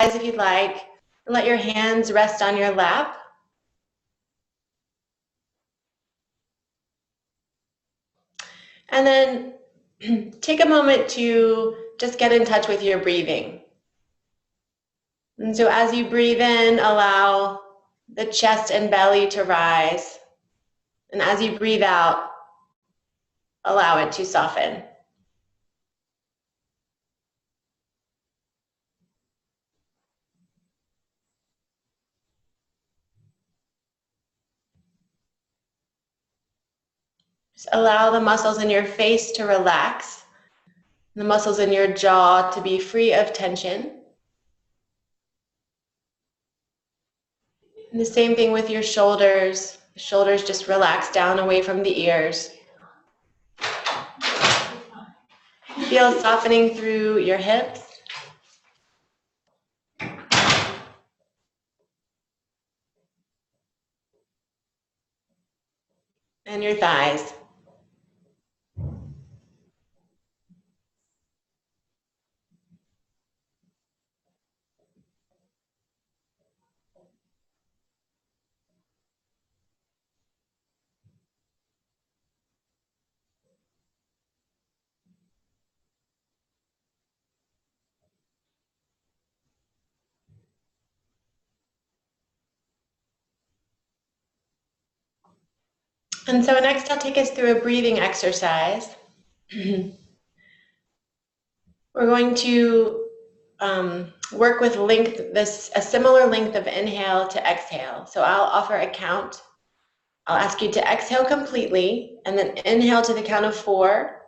if you'd like, and let your hands rest on your lap. And then take a moment to just get in touch with your breathing. And so as you breathe in, allow the chest and belly to rise. And as you breathe out, allow it to soften. Just allow the muscles in your face to relax, the muscles in your jaw to be free of tension. And the same thing with your shoulders. The shoulders just relax down away from the ears. Feel softening through your hips. And your thighs. And so next I'll take us through a breathing exercise. We're going to work with a similar length of inhale to exhale. So I'll offer a count. I'll ask you to exhale completely and then inhale to the count of 4,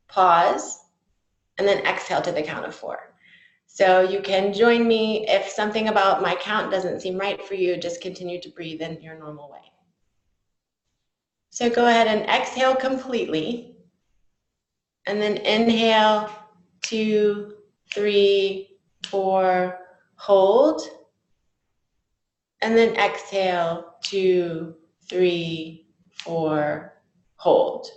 pause, and then exhale to the count of 4. So you can join me if something about my count doesn't seem right for you, just continue to breathe in your normal way. So go ahead and exhale completely, and then inhale 2, 3, 4, hold, and then exhale 2, 3, 4, hold.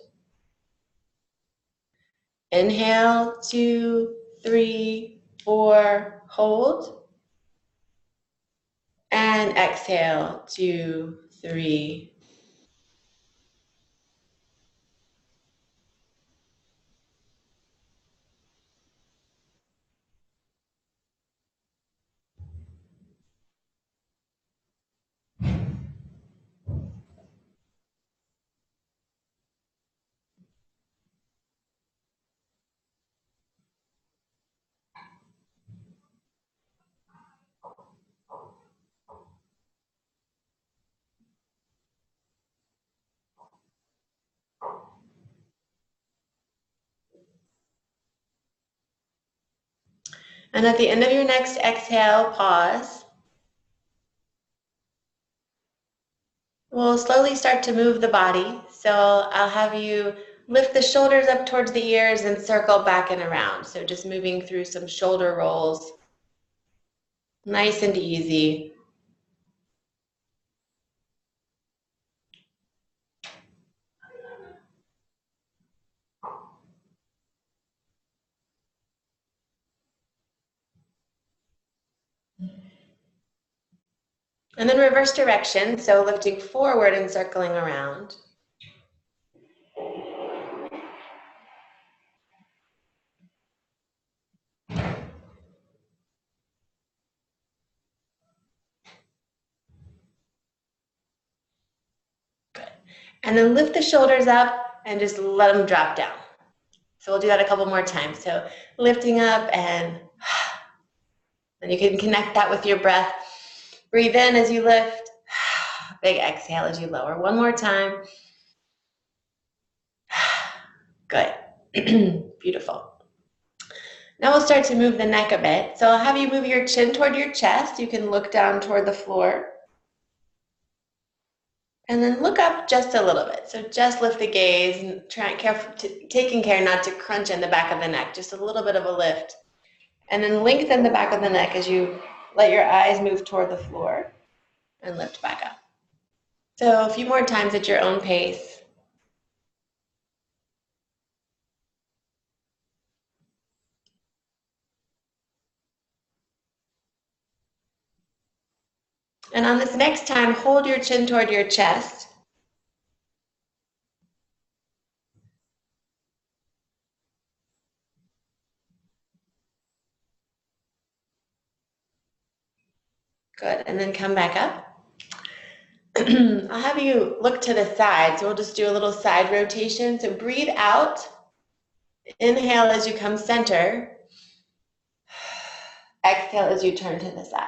Inhale 2, 3, 4, hold, and exhale 2, 3. And at the end of your next exhale, pause. We'll slowly start to move the body. So I'll have you lift the shoulders up towards the ears and circle back and around. So just moving through some shoulder rolls. Nice and easy. And then reverse direction, so lifting forward and circling around. Good. And then lift the shoulders up and just let them drop down. So we'll do that a couple more times. So lifting up and you can connect that with your breath. Breathe in as you lift. Big exhale as you lower. One more time. Good. Beautiful. Now we'll start to move the neck a bit. So I'll have you move your chin toward your chest. You can look down toward the floor. And then look up just a little bit. So just lift the gaze and taking care not to crunch in the back of the neck. Just a little bit of a lift. And then lengthen the back of the neck as you let your eyes move toward the floor and lift back up. So a few more times at your own pace. And on this next time, hold your chin toward your chest. Good, and then come back up. I'll have you look to the side, so we'll just do a little side rotation. So breathe out, inhale as you come center, exhale as you turn to the side.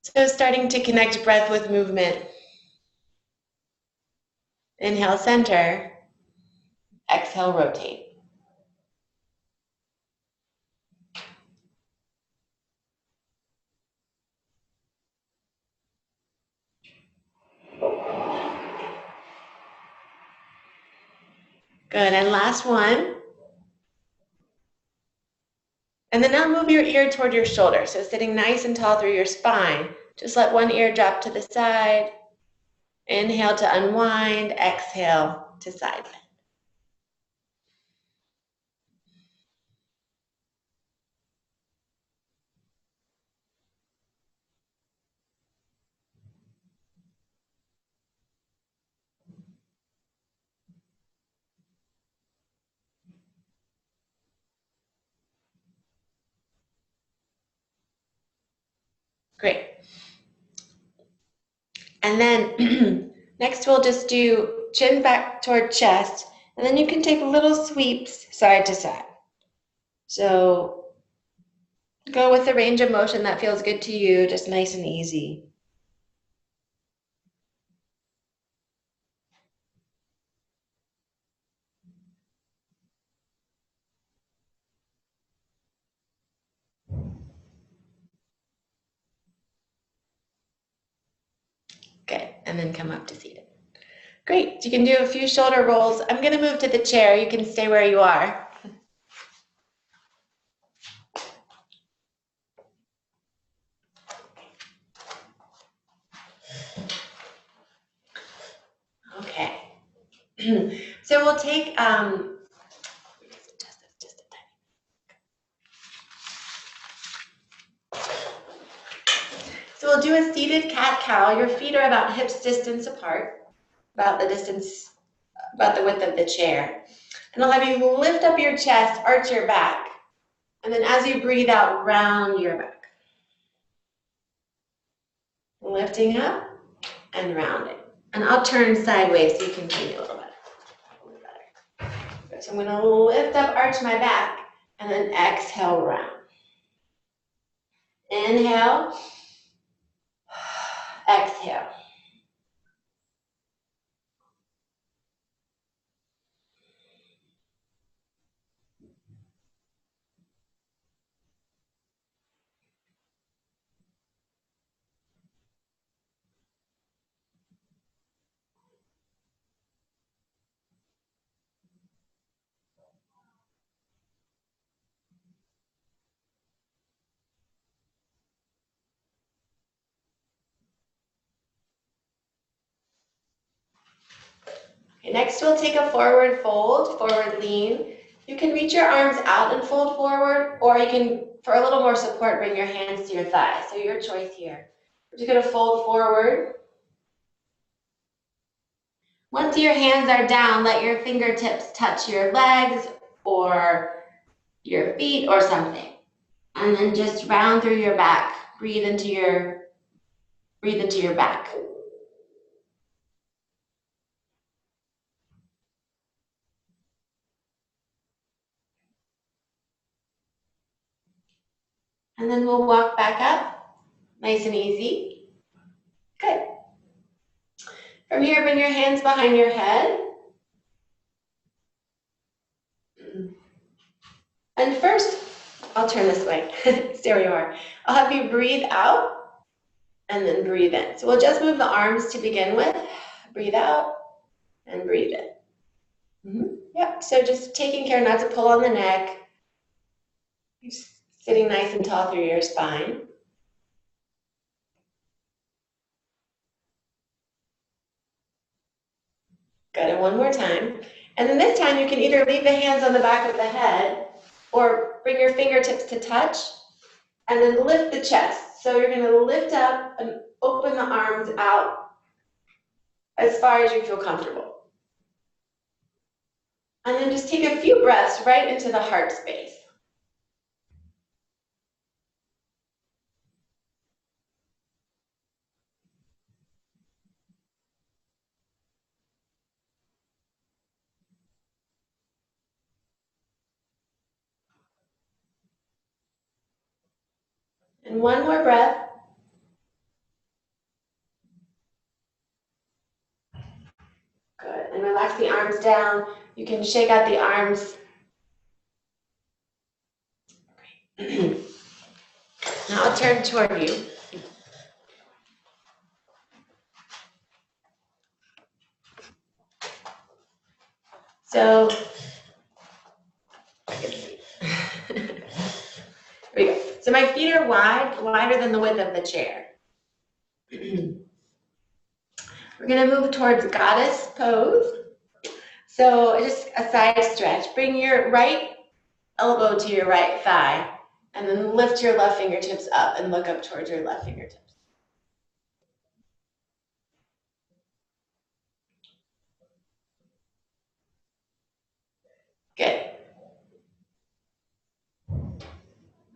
So starting to connect breath with movement. Inhale, center, exhale, rotate. Good, and last one. And then now move your ear toward your shoulder. So sitting nice and tall through your spine. Just let one ear drop to the side. Inhale to unwind, exhale to side bend. Great. And then next we'll just do chin back toward chest, and then you can take little sweeps side to side. So go with the range of motion that feels good to you, just nice and easy. Good, and then come up to seated. Great, you can do a few shoulder rolls. I'm gonna move to the chair, you can stay where you are. Okay, so we'll take, so we'll do a seated cat-cow. Your feet are about hips distance apart, about the distance, about the width of the chair. And I'll have you lift up your chest, arch your back, and then as you breathe out, round your back. Lifting up and rounding. And I'll turn sideways so you can see me a little better. So I'm gonna lift up, arch my back, and then exhale, round. Inhale, exhale. Okay, next we'll take a forward fold, forward lean. You can reach your arms out and fold forward, or you can, for a little more support, bring your hands to your thighs. So your choice here. We're just gonna fold forward. Once your hands are down, let your fingertips touch your legs or your feet or something. And then just round through your back. Breathe into your back. And then we'll walk back up, nice and easy. Good. From here, bring your hands behind your head. And first, I'll turn this way. Stay where you are. I'll have you breathe out and then breathe in. So we'll just move the arms to begin with. Breathe out and breathe in. Yep, so just taking care not to pull on the neck. You're sitting nice and tall through your spine. Good, and one more time. And then this time you can either leave the hands on the back of the head or bring your fingertips to touch and then lift the chest. So you're gonna lift up and open the arms out as far as you feel comfortable. And then just take a few breaths right into the heart space. And one more breath. Good. And relax the arms down. You can shake out the arms. Great. Now I'll turn toward you. So, here we go. So my feet are wide, wider than the width of the chair. We're gonna move towards goddess pose. So just a side stretch. Bring your right elbow to your right thigh, and then lift your left fingertips up and look up towards your left fingertips. Good.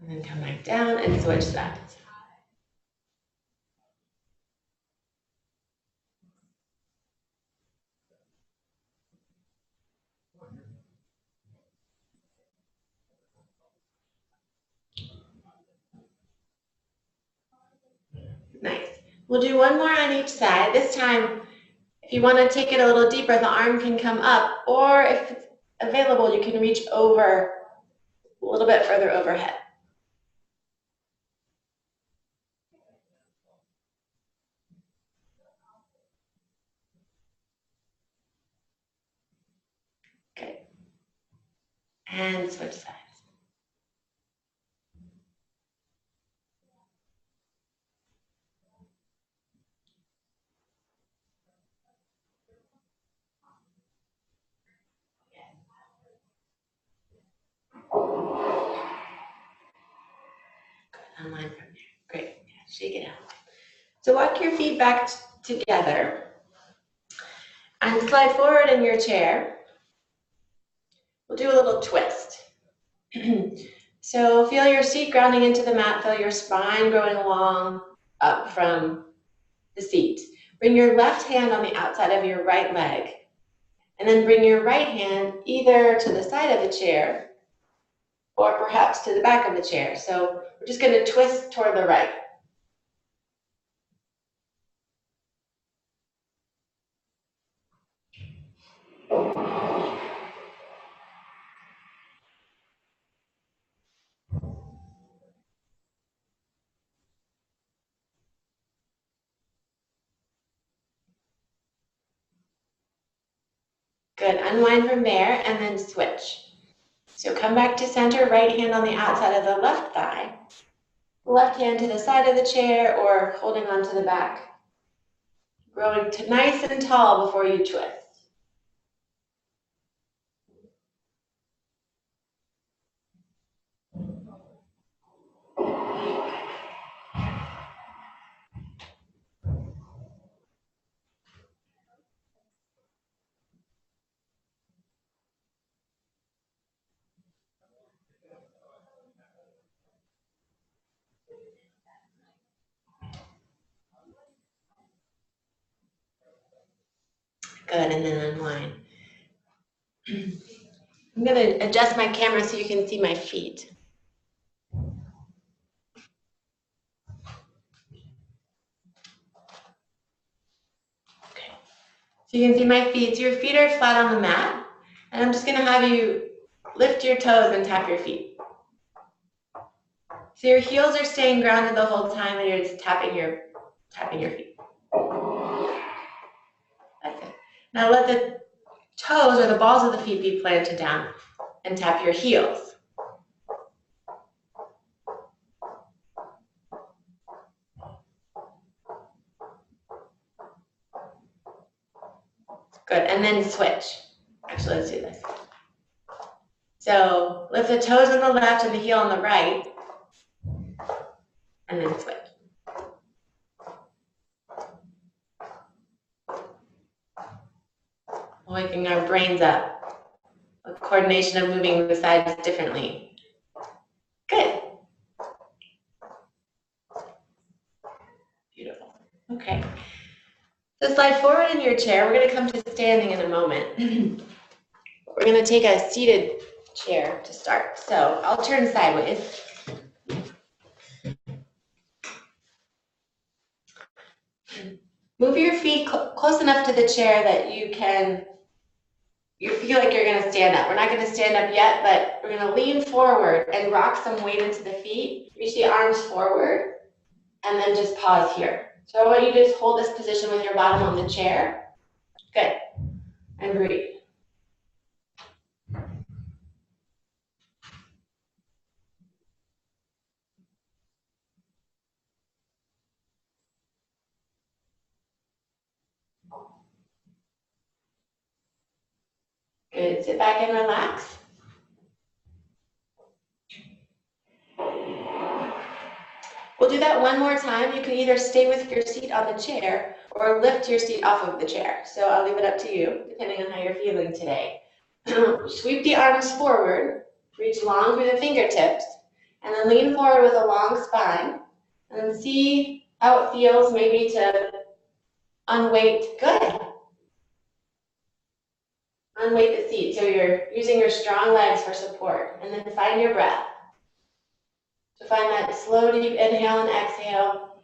And then come back down and switch sides. Nice. We'll do one more on each side. This time, if you want to take it a little deeper, the arm can come up, or if it's available, you can reach over a little bit further overhead. Good. And switch sides. Good. Online from there. Great. Yeah, shake it out. So walk your feet back together and slide forward in your chair. We'll do a little twist. So feel your seat grounding into the mat, feel your spine growing along up from the seat. Bring your left hand on the outside of your right leg, and then bring your right hand either to the side of the chair or perhaps to the back of the chair. So we're just going to twist toward the right. Good. Unwind from there and then switch. So come back to center, right hand on the outside of the left thigh, left hand to the side of the chair or holding on to the back. Growing to nice and tall before you twist. Good, and then unwind. I'm going to adjust my camera so you can see my feet. Okay. So you can see my feet. So your feet are flat on the mat, and I'm just going to have you lift your toes and tap your feet. So your heels are staying grounded the whole time, and you're just tapping your feet. That's it. Now let the toes or the balls of the feet be planted down, and tap your heels. Good, and then switch. Actually, let's do this. So lift the toes on the left and the heel on the right, and then switch. waking our brains up. A coordination of moving the sides differently. Good. Beautiful. Okay. So slide forward in your chair. We're going to come to standing in a moment. We're going to take a seated chair to start. So I'll turn sideways. Move your feet close enough to the chair that you feel like you're going to stand up. We're not going to stand up yet, but we're going to lean forward and rock some weight into the feet. Reach the arms forward, and then just pause here. So I want you to just hold this position with your bottom on the chair. Good. And breathe. Good. Sit back and relax. We'll do that one more time. You can either stay with your seat on the chair or lift your seat off of the chair. So I'll leave it up to you, depending on how you're feeling today. Sweep the arms forward, reach long through the fingertips, and then lean forward with a long spine. And then see how it feels maybe to unweight. Good. Unweight the seat. So you're using your strong legs for support. And then find your breath. So find that slow, deep inhale and exhale.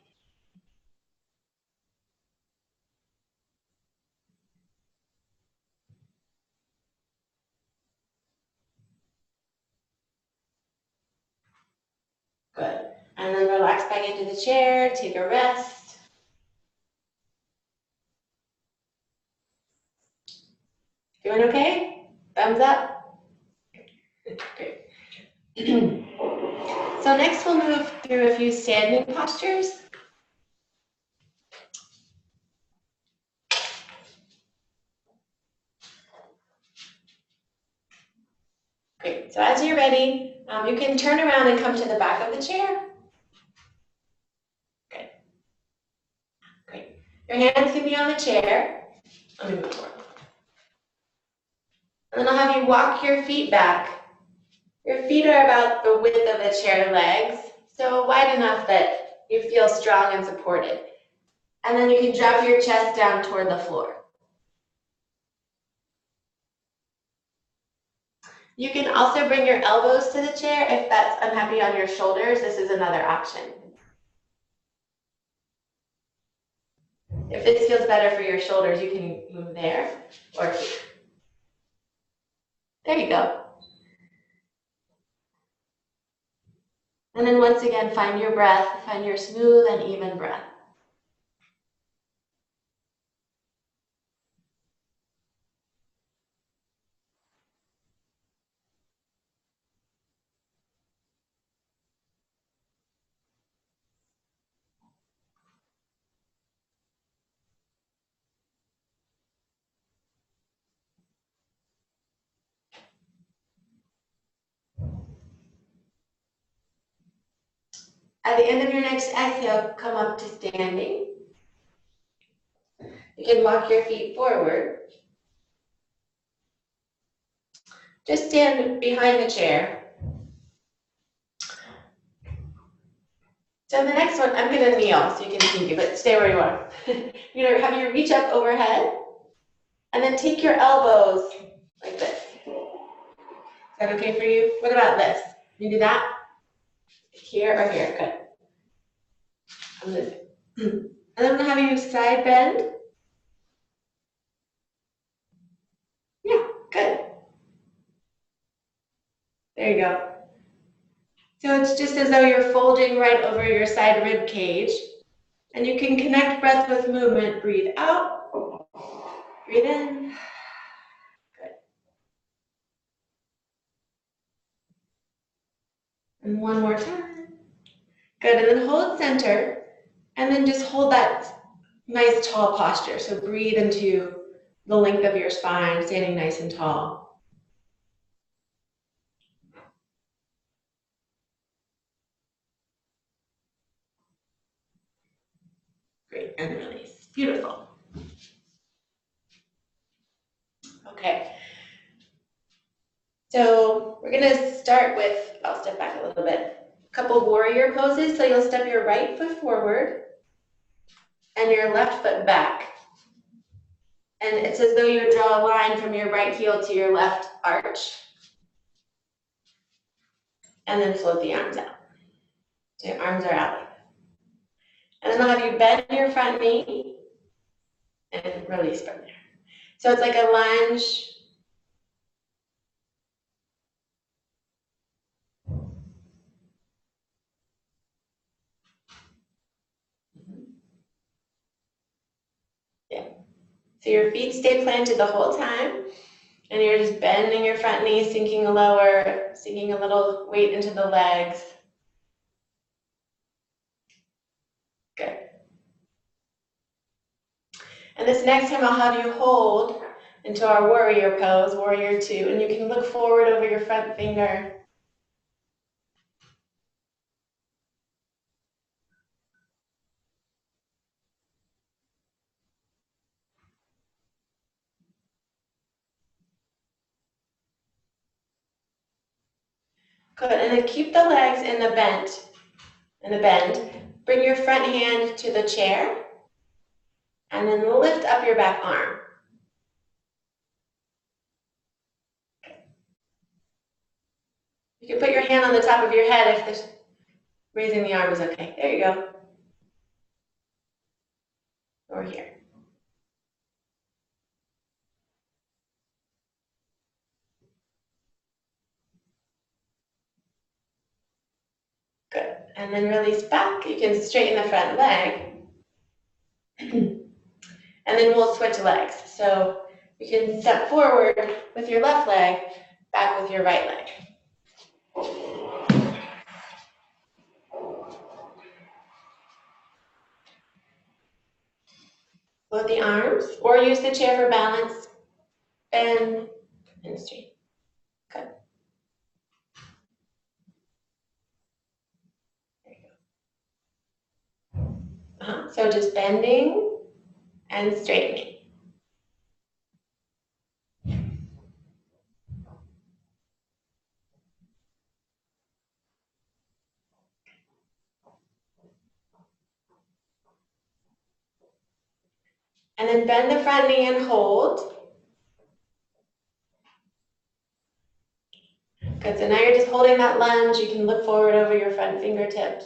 Good. And then relax back into the chair, take a rest. Doing okay? Thumbs up? Great. So next we'll move through a few standing postures. Great. So as you're ready, you can turn around and come to the back of the chair. Good. Great. Your hands can be on the chair. Let me move forward. And then I'll have you walk your feet back. Your feet are about the width of the chair legs, so wide enough that you feel strong and supported. And then you can drop your chest down toward the floor. You can also bring your elbows to the chair if that's unhappy on your shoulders. This is another option. If this feels better for your shoulders, you can move there or here. There you go. And then once again, find your breath, find your smooth and even breath. At the end of your next exhale, come up to standing. You can walk your feet forward. Just stand behind the chair. So the next one, I'm going to kneel so you can see me, but stay where you are. You're going to have you reach up overhead, and then take your elbows like this. Is that okay for you? What about this? You do that? Here or here? Good. And then I'm going to have you side bend. Yeah, good. There you go. So it's just as though you're folding right over your side rib cage. And you can connect breath with movement. Breathe out. Breathe in. Good. And one more time. Good. And then hold center. And then just hold that nice tall posture. So breathe into the length of your spine, standing nice and tall. Great. And release. Beautiful. Okay. So we're gonna start with, I'll step back a little bit, a couple warrior poses. So you'll step your right foot forward and your left foot back. And it's as though you would draw a line from your right heel to your left arch. And then float the arms out. So your arms are out. And then I'll have you bend your front knee and release from there. So it's like a lunge. Yeah. So your feet stay planted the whole time. And you're just bending your front knee, sinking lower, sinking a little weight into the legs. Good. And this next time I'll have you hold into our warrior pose, warrior two, and you can look forward over your front finger. Good, and then keep the legs in the bend. Bring your front hand to the chair, and then lift up your back arm. You can put your hand on the top of your head if this, raising the arm is okay. There you go. Or here. Good. And then release back. You can straighten the front leg. And then we'll switch legs. So you can step forward with your left leg, back with your right leg. Float the arms, or use the chair for balance. Bend and straighten. Good. There you go. So just bending and straightening. And then bend the front knee and hold. Good, so now you're just holding that lunge. You can look forward over your front fingertips.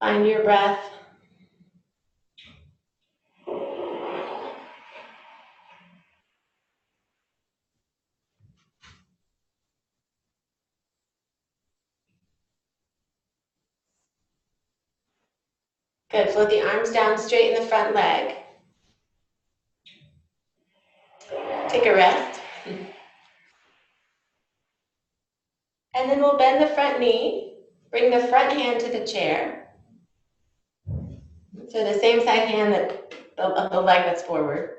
Find your breath. Good, float the arms down, straighten the front leg. Take a rest. And then we'll bend the front knee, bring the front hand to the chair. So the same side hand of the leg that's forward.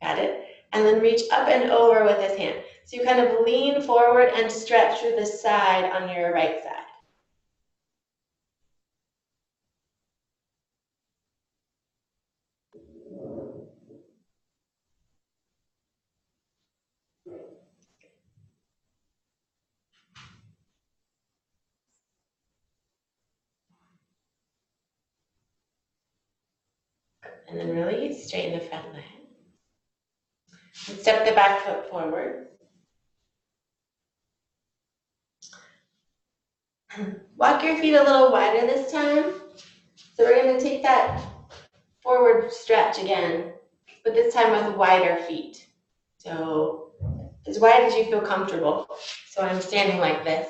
Got it? And then reach up and over with this hand. So you kind of lean forward and stretch through the side on your right side. And then release, straighten the front leg. And step the back foot forward. Walk your feet a little wider this time. So we're going to take that forward stretch again, but this time with wider feet. So as wide as you feel comfortable. So I'm standing like this.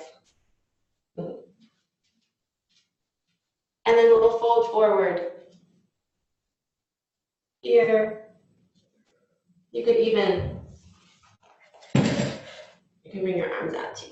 And then we'll fold forward. Here, you could even, you can bring your arms out too.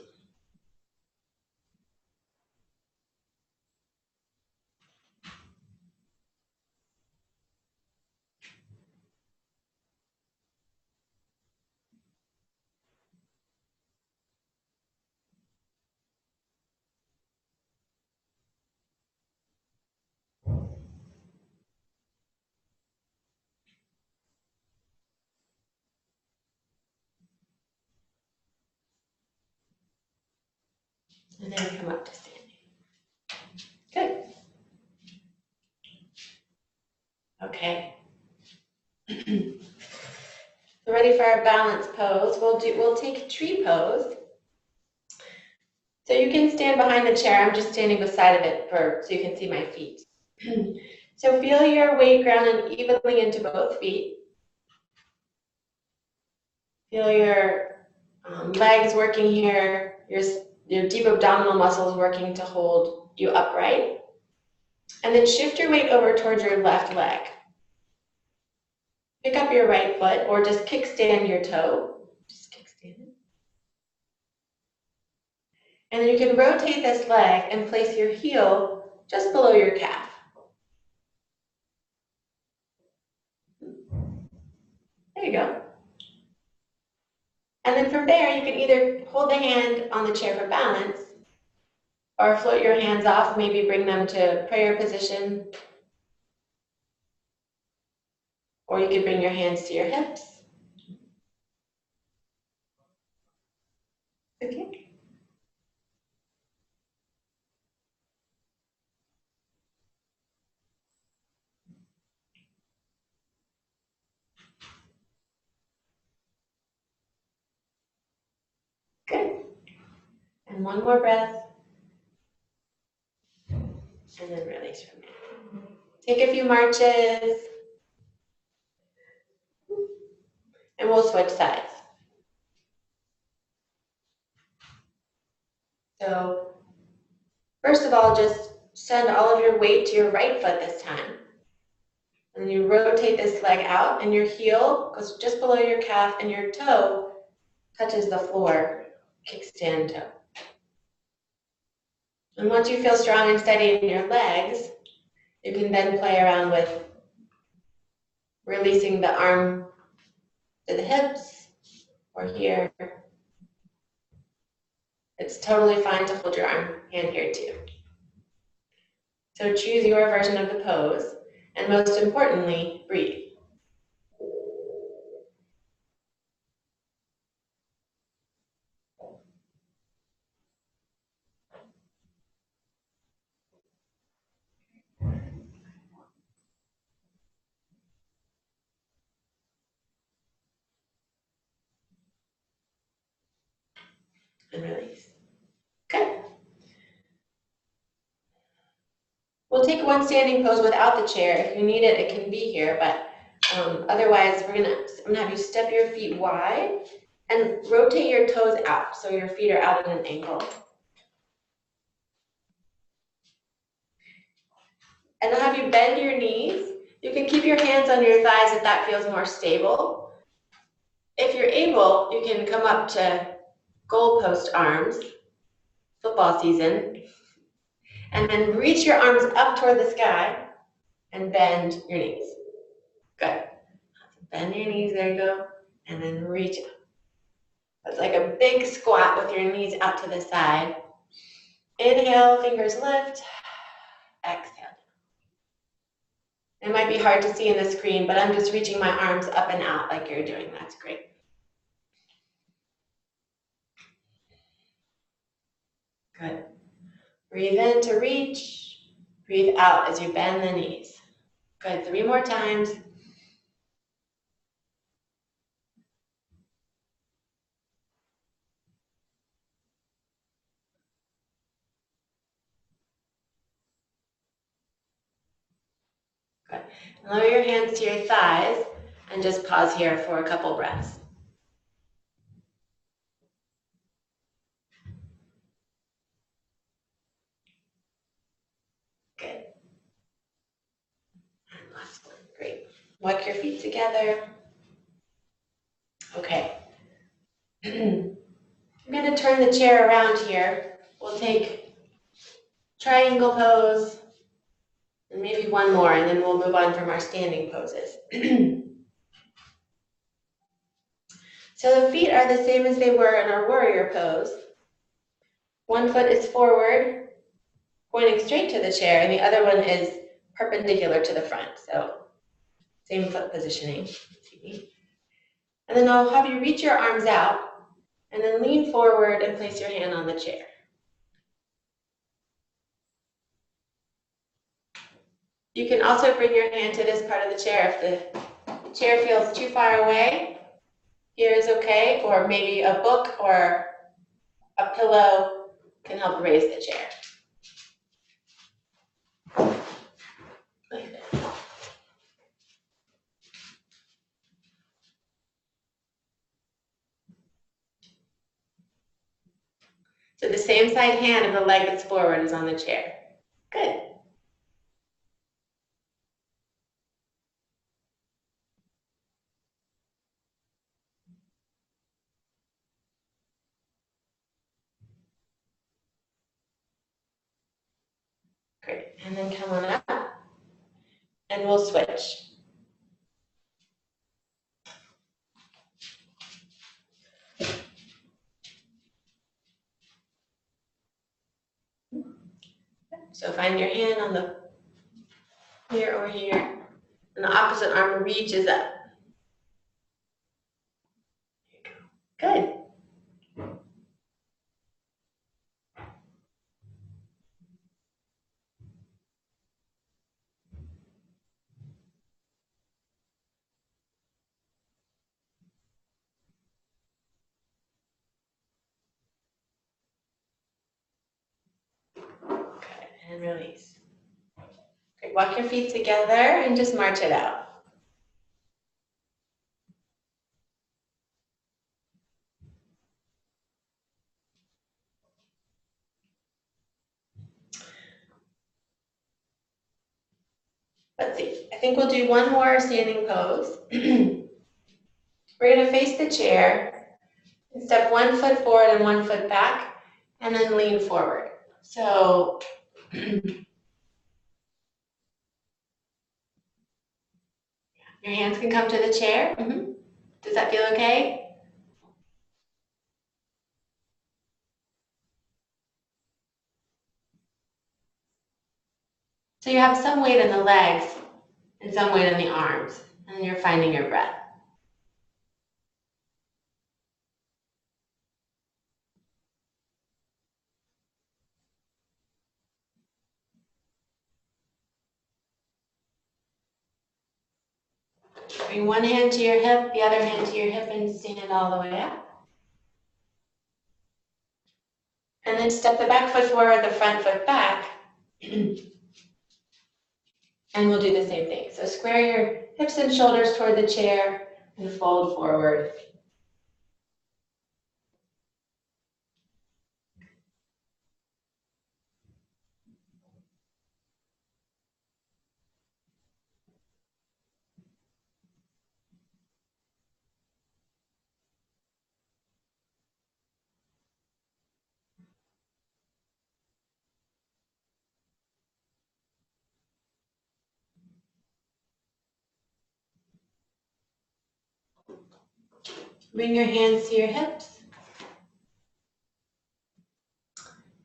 And then come up to standing. Good. Okay. So ready for our balance pose. We'll take tree pose. So you can stand behind the chair. I'm just standing beside of it so you can see my feet. So feel your weight grounded evenly into both feet. Feel your legs working here, your deep abdominal muscles working to hold you upright. And then shift your weight over towards your left leg. Pick up your right foot or just kickstand your toe. Just kickstand it. And then you can rotate this leg and place your heel just below your calf. There you go. And then from there, you can either hold the hand on the chair for balance or float your hands off, maybe bring them to prayer position. Or you could bring your hands to your hips. Okay. Good. And one more breath. And then release from there. Take a few marches. And we'll switch sides. So first of all, just send all of your weight to your right foot this time. And then you rotate this leg out and your heel goes just below your calf and your toe touches the floor, kickstand toe. And once you feel strong and steady in your legs, you can then play around with releasing the arm to the hips or here. It's totally fine to hold your hand here too. So choose your version of the pose, and most importantly, breathe. And release. Good. We'll take one standing pose without the chair. If you need it, it can be here, but otherwise I'm gonna have you step your feet wide and rotate your toes out so your feet are out at an angle. And I'll have you bend your knees. You can keep your hands on your thighs if that feels more stable. If you're able, you can come up to goalpost arms, football season, and then reach your arms up toward the sky and bend your knees. Good. Bend your knees, there you go, and then reach up. It's like a big squat with your knees out to the side. Inhale, fingers lift, exhale. It might be hard to see in the screen, but I'm just reaching my arms up and out like you're doing. That's great. Good. Breathe in to reach. Breathe out as you bend the knees. Good. 3 more times. Good. Lower your hands to your thighs and just pause here for a couple breaths. Good. And last one. Great. Walk your feet together. Okay. I'm going to turn the chair around here. We'll take triangle pose, and maybe one more, and then we'll move on from our standing poses. So the feet are the same as they were in our warrior pose. One foot is forward, pointing straight to the chair, and the other one is perpendicular to the front. So same foot positioning. And then I'll have you reach your arms out and then lean forward and place your hand on the chair. You can also bring your hand to this part of the chair if the chair feels too far away. Here is okay, or maybe a book or a pillow can help raise the chair. Like this. So the same side hand of the leg that's forward is on the chair. Good. Great. And then come on up and we'll switch. So find your hand on the here or here, and the opposite arm reaches up. Good. Okay, and release. Great. Walk your feet together and just march it out. Let's see. I think we'll do one more standing pose. We're going to face the chair and step 1 foot forward and 1 foot back, and then lean forward. So your hands can come to the chair. Does that feel okay? So you have some weight in the legs and some weight in the arms, and you're finding your breath. Bring one hand to your hip, the other hand to your hip, and stand all the way up. And then step the back foot forward, the front foot back. And we'll do the same thing. So square your hips and shoulders toward the chair and fold forward. Bring your hands to your hips.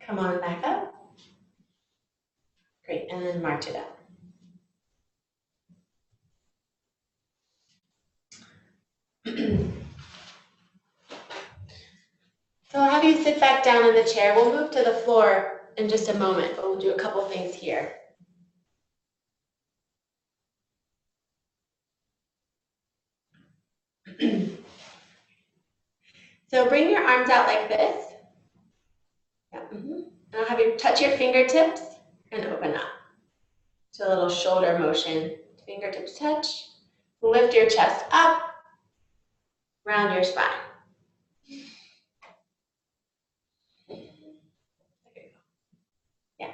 Come on back up. Great, and then march it up. So I'll have you sit back down in the chair. We'll move to the floor in just a moment, but we'll do a couple things here. So bring your arms out like this. Yeah, And I'll have you touch your fingertips and open up. So a little shoulder motion. Fingertips touch. Lift your chest up. Round your spine. Yeah.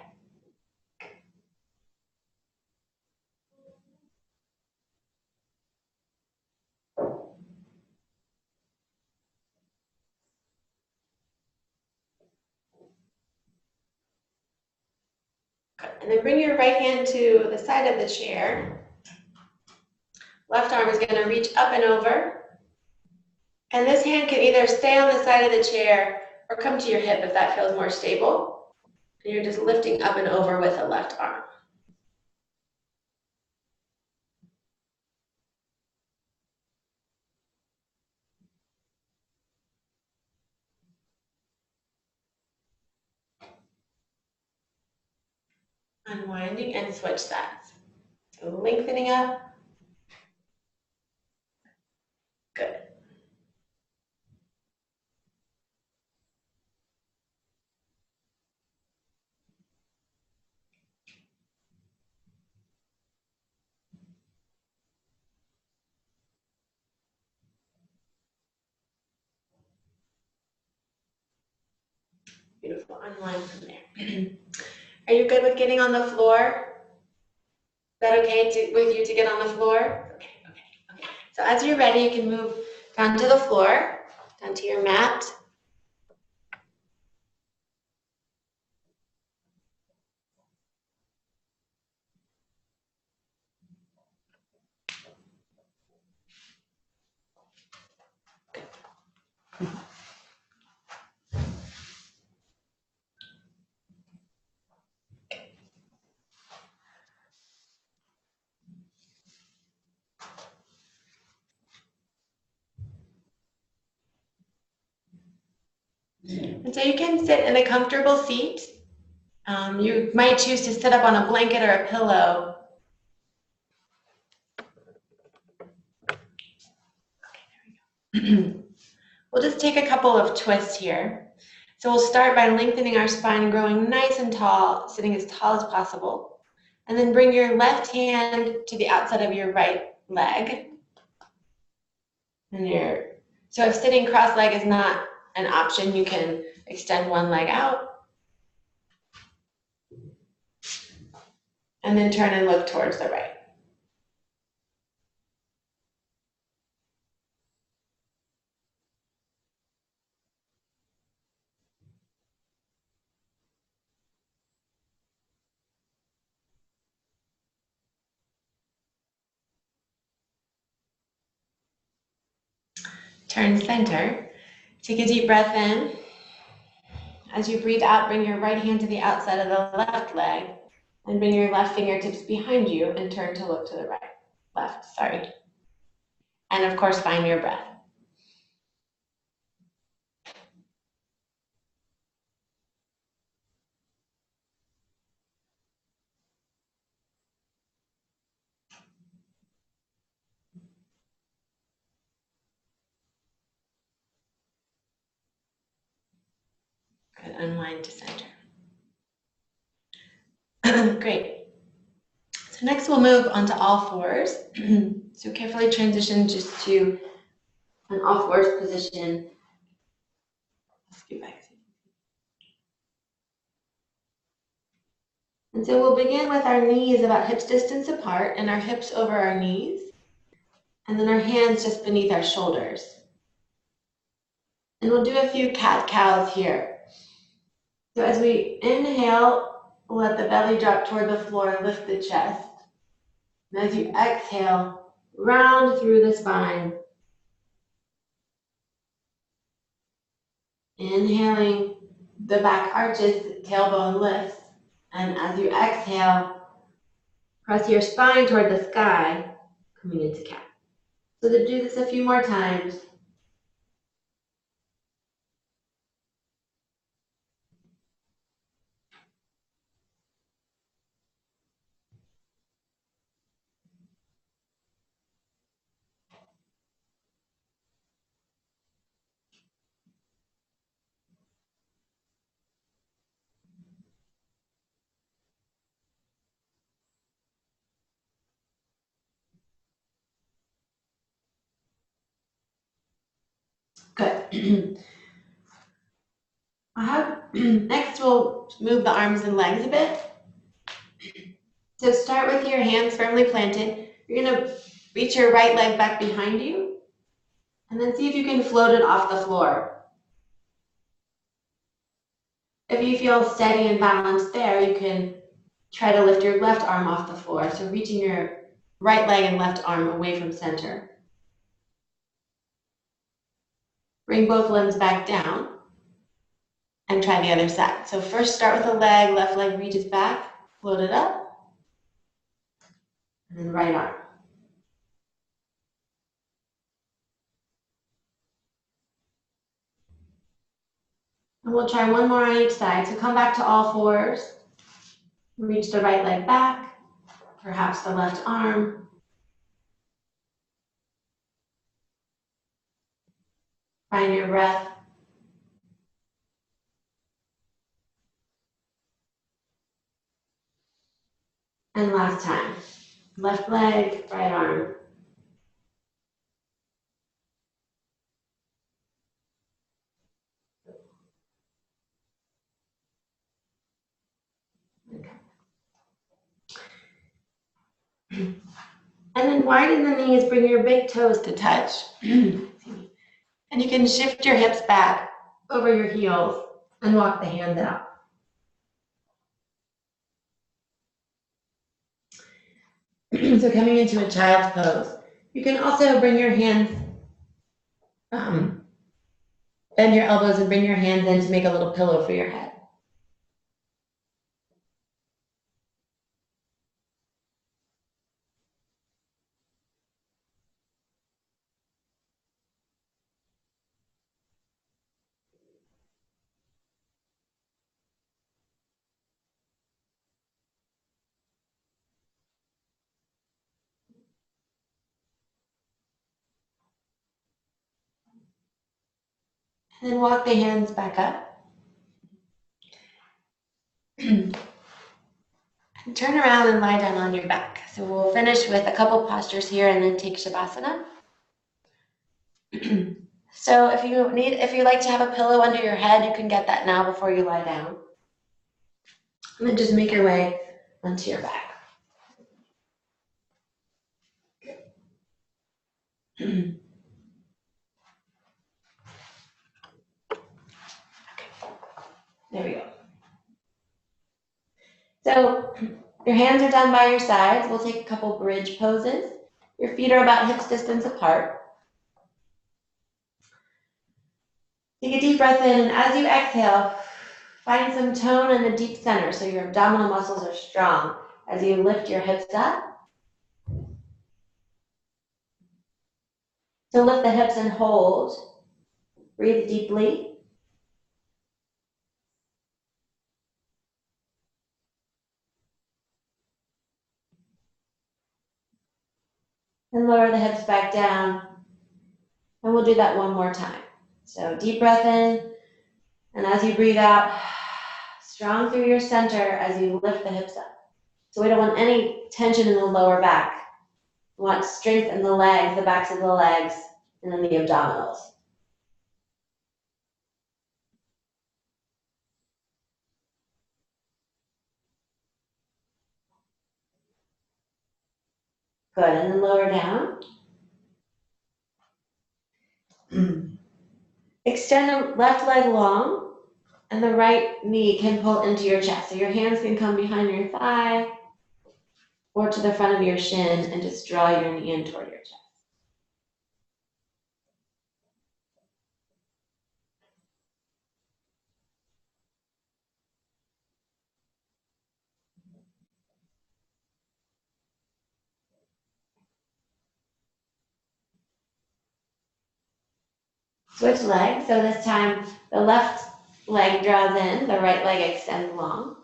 And then bring your right hand to the side of the chair. Left arm is going to reach up and over. And this hand can either stay on the side of the chair or come to your hip if that feels more stable. And you're just lifting up and over with the left arm. Unwinding and switch that. Lengthening up. Good. Beautiful. Unwind from there. Are you good with getting on the floor? Is that okay with you to get on the floor? Okay. So as you're ready, you can move down to the floor, down to your mat. And so you can sit in a comfortable seat. You might choose to sit up on a blanket or a pillow. We'll just take a couple of twists here. So we'll start by lengthening our spine, growing nice and tall, sitting as tall as possible. And then bring your left hand to the outside of your right leg. So if sitting cross-legged is not an option, you can extend one leg out. And then turn and look towards the right. Turn center. Take a deep breath in. As you breathe out, bring your right hand to the outside of the left leg and bring your left fingertips behind you and turn to look to the left. And of course, find your breath. Good. Unwind to center. Great. So next we'll move onto all fours. So carefully transition just to an all fours position. Let's get back. And so we'll begin with our knees about hips distance apart and our hips over our knees. And then our hands just beneath our shoulders. And we'll do a few cat-cows here. So as we inhale, let the belly drop toward the floor, lift the chest. And as you exhale, round through the spine. Inhaling, the back arches, tailbone lifts. And as you exhale, press your spine toward the sky, coming into cat. So to do this a few more times. Good. Next, we'll move the arms and legs a bit. So start with your hands firmly planted. You're going to reach your right leg back behind you, and then see if you can float it off the floor. If you feel steady and balanced there, you can try to lift your left arm off the floor. So reaching your right leg and left arm away from center. Bring both limbs back down and try the other side. So first start with the leg, left leg reaches back, float it up, and then right arm. And we'll try one more on each side. So come back to all fours. Reach the right leg back, perhaps the left arm. Find your breath. And last time. Left leg, right arm. Okay. And then widen the knees, bring your big toes to touch. And you can shift your hips back over your heels and walk the hands out. So coming into a child's pose. You can also bring your hands, bend your elbows and bring your hands in to make a little pillow for your head. And then walk the hands back up. And turn around and lie down on your back. So we'll finish with a couple postures here and then take Shavasana. So if you like to have a pillow under your head, you can get that now before you lie down. And then just make your way onto your back. Okay. There we go. So your hands are done by your sides. We'll take a couple bridge poses. Your feet are about hips distance apart. Take a deep breath in, and as you exhale, find some tone in the deep center so your abdominal muscles are strong as you lift your hips up. So lift the hips and hold. Breathe deeply. And lower the hips back down. And we'll do that one more time. So deep breath in, and as you breathe out, strong through your center as you lift the hips up. So we don't want any tension in the lower back. We want strength in the legs, the backs of the legs, and then the abdominals. Good, and then lower down. Extend the left leg long, and the right knee can pull into your chest. So your hands can come behind your thigh or to the front of your shin and just draw your knee in toward your chest. Switch legs. So this time the left leg draws in, the right leg extends long.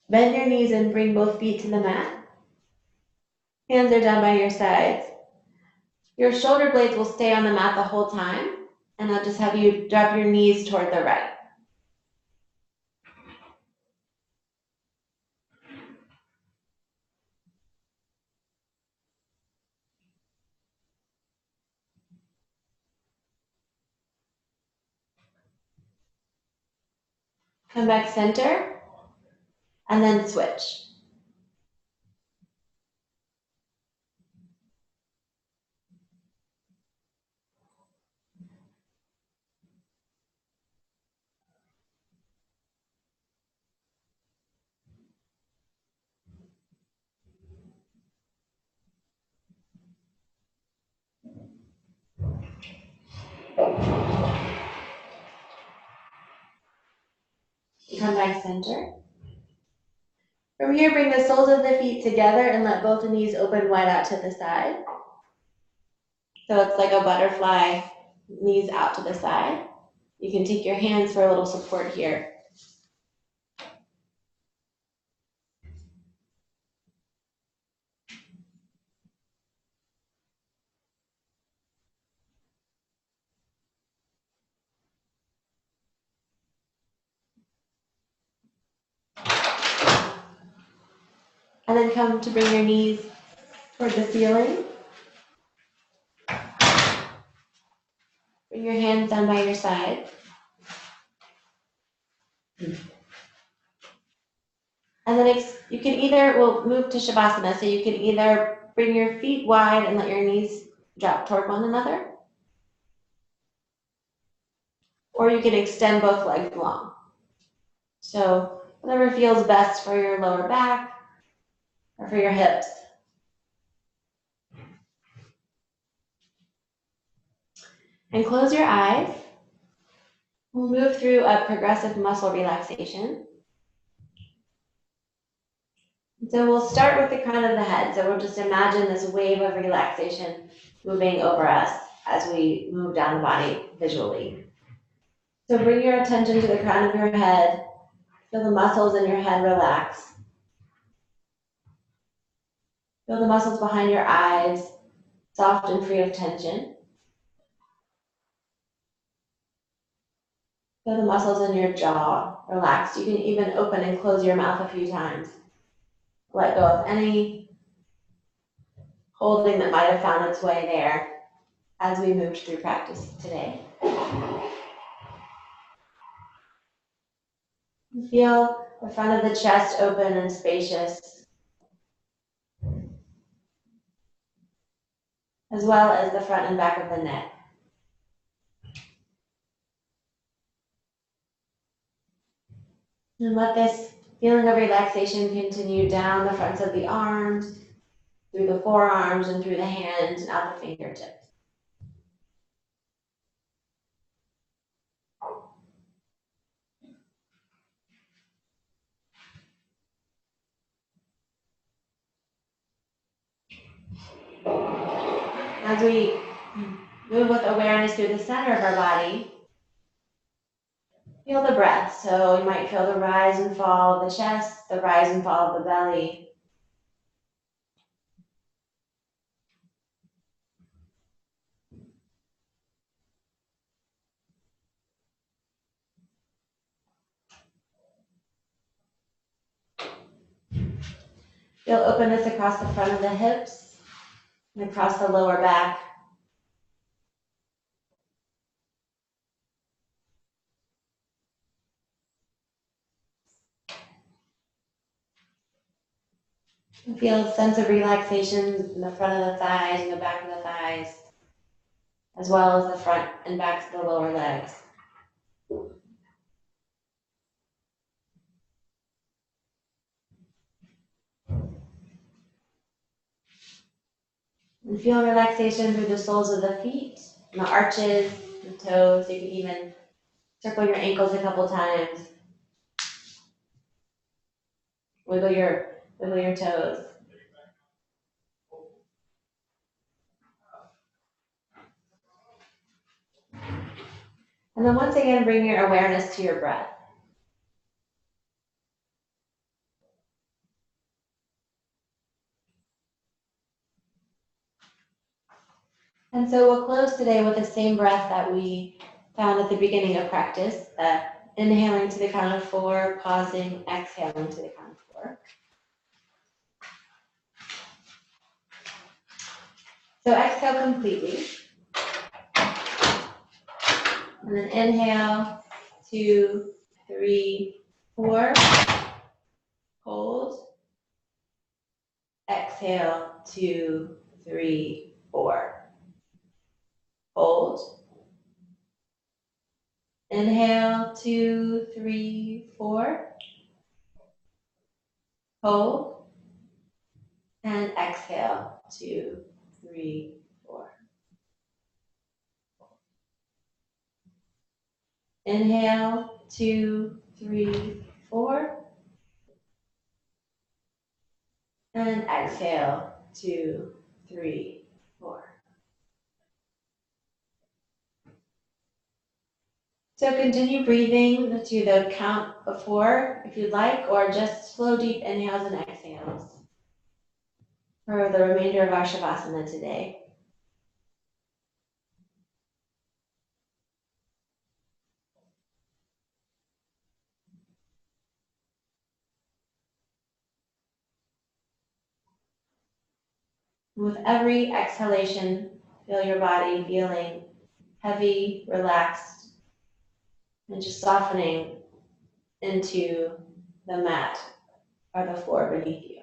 Bend your knees and bring both feet to the mat. Hands are down by your sides. Your shoulder blades will stay on the mat the whole time, and I'll just have you drop your knees toward the right. Come back center, and then switch. Come back center. From here, bring the soles of the feet together and let both the knees open wide out to the side. So it's like a butterfly, knees out to the side. You can take your hands for a little support here. And then come to bring your knees toward the ceiling. Bring your hands down by your side. And then you can either, we'll move to Shavasana, so you can either bring your feet wide and let your knees drop toward one another, or you can extend both legs long. So whatever feels best for your lower back or for your hips. And close your eyes. We'll move through a progressive muscle relaxation. So we'll start with the crown of the head. So we'll just imagine this wave of relaxation moving over us as we move down the body visually. So bring your attention to the crown of your head. Feel the muscles in your head relax. Feel the muscles behind your eyes soft and free of tension. Feel the muscles in your jaw relaxed. You can even open and close your mouth a few times. Let go of any holding that might have found its way there as we moved through practice today. Feel the front of the chest open and spacious, as well as the front and back of the neck. And let this feeling of relaxation continue down the fronts of the arms, through the forearms and through the hands and out the fingertips. As we move with awareness through the center of our body, feel the breath. So you might feel the rise and fall of the chest, the rise and fall of the belly. Feel openness across the front of the hips and across the lower back. And feel a sense of relaxation in the front of the thighs and the back of the thighs, as well as the front and backs of the lower legs. And feel relaxation through the soles of the feet, and the arches, the toes. You can even circle your ankles a couple times. Wiggle your toes. And then once again, bring your awareness to your breath. And so we'll close today with the same breath that we found at the beginning of practice, inhaling to the count of 4, pausing, exhaling to the count of 4. So exhale completely. And then inhale, 2, 3, 4. Hold. Exhale, 2, 3, 4. Hold. Inhale, 2, 3, 4. Hold. And exhale, 2, 3, 4. Inhale, 2, 3, 4. And exhale, 2, 3, 4. So continue breathing to the count of 4 if you'd like, or just slow, deep inhales and exhales for the remainder of our Shavasana today. With every exhalation, feel your body feeling heavy, relaxed, and just softening into the mat or the floor beneath you.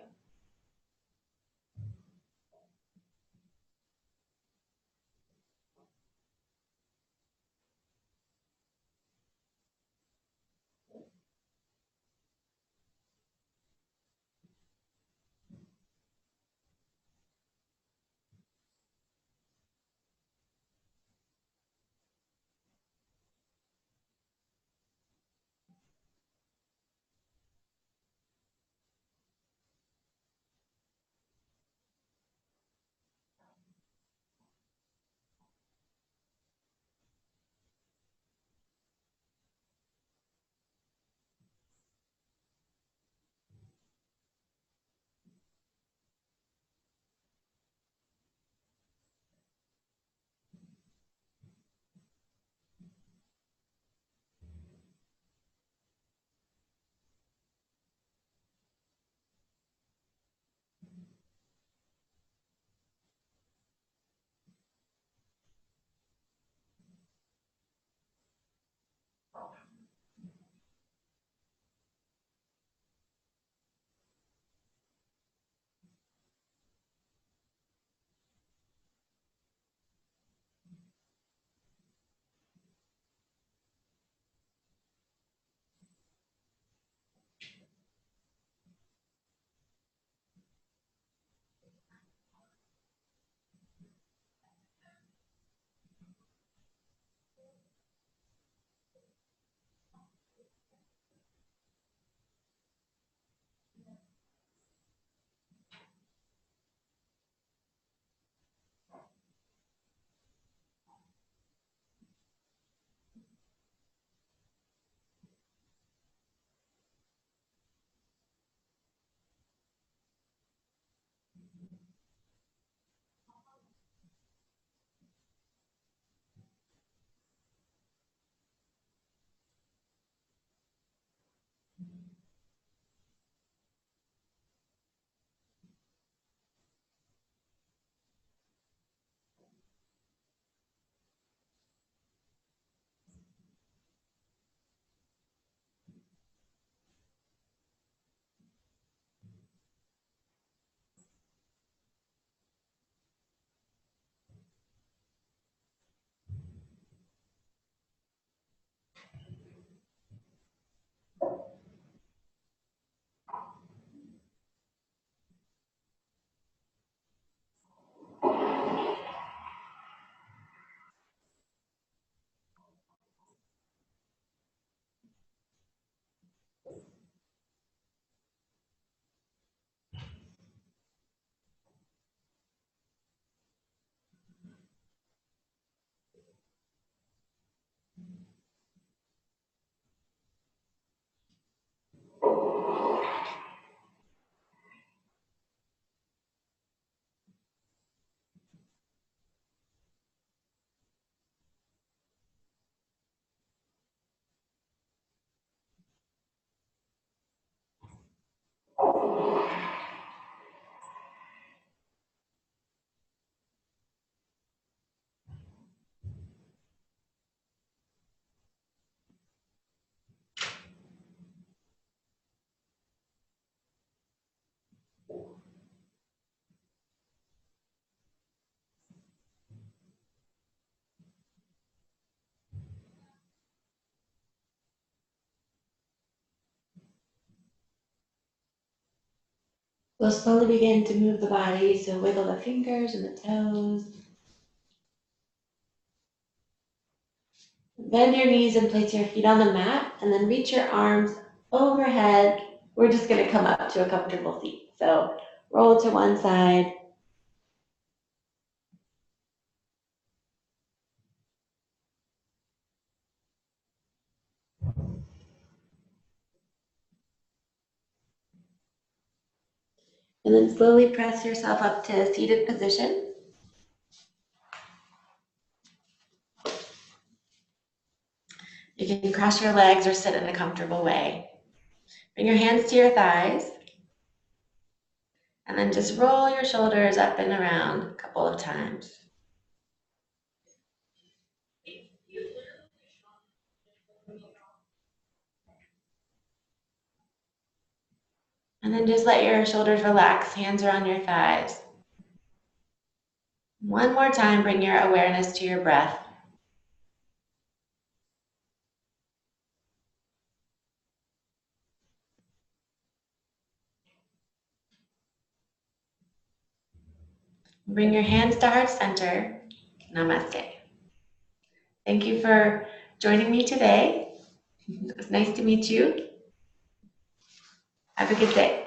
We'll slowly begin to move the body, so wiggle the fingers and the toes. Bend your knees and place your feet on the mat, and then reach your arms overhead. We're just going to come up to a comfortable seat. So roll to one side. And then slowly press yourself up to a seated position. You can cross your legs or sit in a comfortable way. Bring your hands to your thighs. And then just roll your shoulders up and around a couple of times. And then just let your shoulders relax, hands are on your thighs. One more time, bring your awareness to your breath. Bring your hands to heart center. Namaste. Thank you for joining me today. It was nice to meet you. Have a good day.